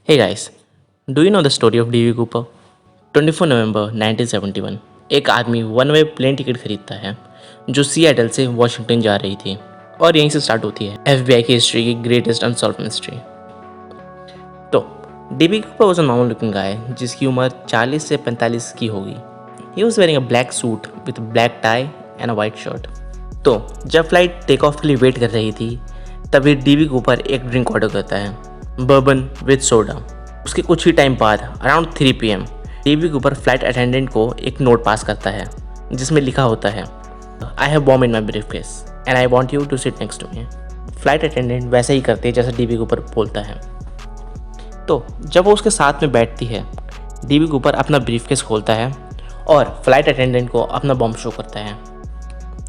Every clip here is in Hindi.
Hey guys, do you know the story of D B Cooper? 24 नवंबर 1971 एक आदमी वन वे प्लेन टिकट खरीदता है जो सिएटल से वॉशिंगटन जा रही थी और यहीं से स्टार्ट होती है एफबीआई की हिस्ट्री की ग्रेटेस्ट अनसॉल्व मिस्ट्री। तो D B Cooper was a normal looking guy जिसकी उम्र 40 से 45 की होगी। He was wearing a black suit with black tie and a white shirt. तो जब फ्लाइट टेक ऑफ के लिए वेट कर रही थी तभी डीवी कूपर एक ड्रिंक ऑर्डर करता है, बर्बन विद सोडा। उसके कुछ ही टाइम बाद around 3 PM D B Cooper flight attendant को एक नोट पास करता है जिसमें लिखा होता है, I have bomb in my briefcase and I want you to sit next to me. Flight attendant वैसे ही करते हैं जैसा डीवी कूपर बोलता है। तो जब वो उसके साथ में बैठती है, डीवी कूपर अपना ब्रीफकेस खोलता है और फ्लाइट अटेंडेंट को अपना बॉम्ब शो करता है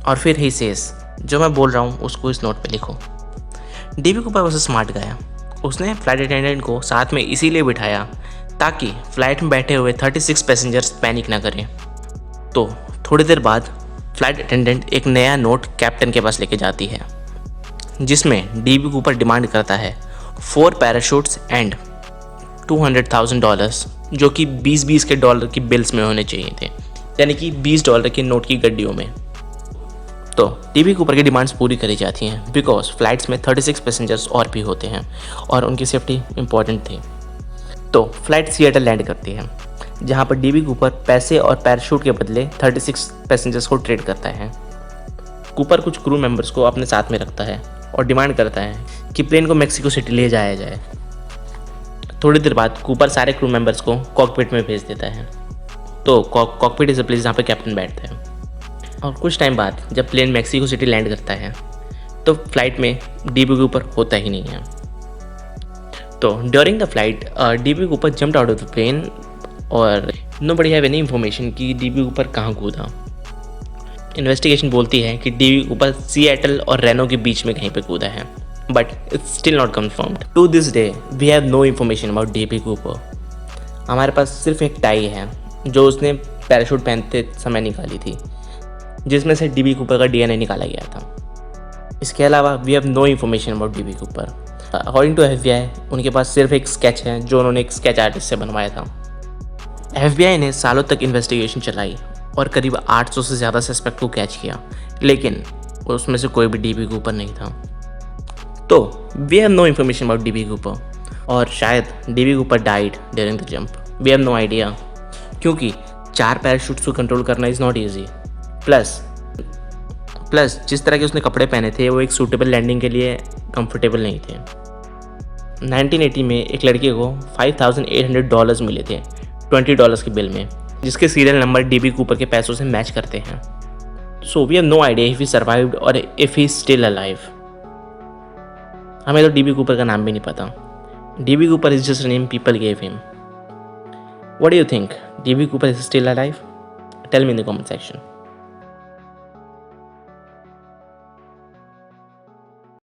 और फिर ही सेज, जो मैं बोल रहा हूँ उसको इस नोट पे लिखो। डीवी कूपर वैसे स्मार्ट गया, उसने फ्लाइट अटेंडेंट को साथ में इसीलिए बिठाया ताकि फ्लाइट में बैठे हुए 36 पैसेंजर्स पैनिक ना करें। तो थोड़ी देर बाद फ्लाइट अटेंडेंट एक नया नोट कैप्टन के पास लेके जाती है जिसमें डीवी कूपर डिमांड करता है 4 पैराशूट्स एंड $200,000 जो कि 20-20 के डॉलर की बिल्स में होने चाहिए थे, यानी कि $20 के नोट की गड्डियों में। तो डीवी कूपर की डिमांड्स पूरी करी जाती हैं बिकॉज फ्लाइट्स में 36 पैसेंजर्स और भी होते हैं और उनकी सेफ्टी इंपॉर्टेंट थी। तो फ्लाइट सिएटल लैंड करती है जहां पर डीवी कूपर पैसे और पैराशूट के बदले 36 पैसेंजर्स को ट्रेड करता है। कूपर कुछ क्रू मेंबर्स को अपने साथ में रखता है और डिमांड करता है कि प्लेन को मेक्सिको सिटी ले जाया जाए। थोड़ी देर बाद कूपर सारे क्रू मेंबर्स को कॉकपिट में भेज देता है। तो कॉकपिट इज़ अ प्लेस जहाँ पर कैप्टन बैठता है। और कुछ टाइम बाद जब प्लेन मेक्सिको सिटी लैंड करता है तो फ्लाइट में डीवी कूपर होता ही नहीं है। तो during the flight D B Cooper jumped out of the plane और नोबडी हैव एनी इंफॉर्मेशन कि डीवी कूपर कहाँ कूदा। इन्वेस्टिगेशन बोलती है कि डीवी कूपर सिएटल और रेनो के बीच में कहीं पे कूदा है, but it's still not confirmed. To this day we have no information about D B Cooper. हमारे पास सिर्फ एक टाई है जो उसने पैराशूट पहनते समय निकाली थी जिसमें से डीवी कूपर का DNA निकाला गया था। इसके अलावा we have no information about D B Cooper. According to FBI उनके पास सिर्फ एक स्केच है जो उन्होंने एक स्केच आर्टिस्ट से बनवाया था। FBI ने सालों तक इन्वेस्टिगेशन चलाई और करीब 800 से ज़्यादा सस्पेक्ट को कैच किया, लेकिन उसमें से कोई भी डीवी कूपर नहीं था। तो we have no information about D B Cooper और शायद D B Cooper died during the jump. We have no idea क्योंकि 4 पैराशूट्स को कंट्रोल करना इज़ नॉट ईजी। प्लस जिस तरह के उसने कपड़े पहने थे वो एक सूटेबल लैंडिंग के लिए कंफर्टेबल नहीं थे। 1980 में एक लड़के को $5,800 मिले थे $20 के बिल में, जिसके सीरियल नंबर डीवी कूपर के पैसों से मैच करते हैं। So we have no idea if he survived और इफ ही स्टिल अलाइव। हमें तो डीवी कूपर का नाम भी नहीं पता। D B Cooper is just a name people gave him. What do you think? D B Cooper is still alive? Tell me in the comment section.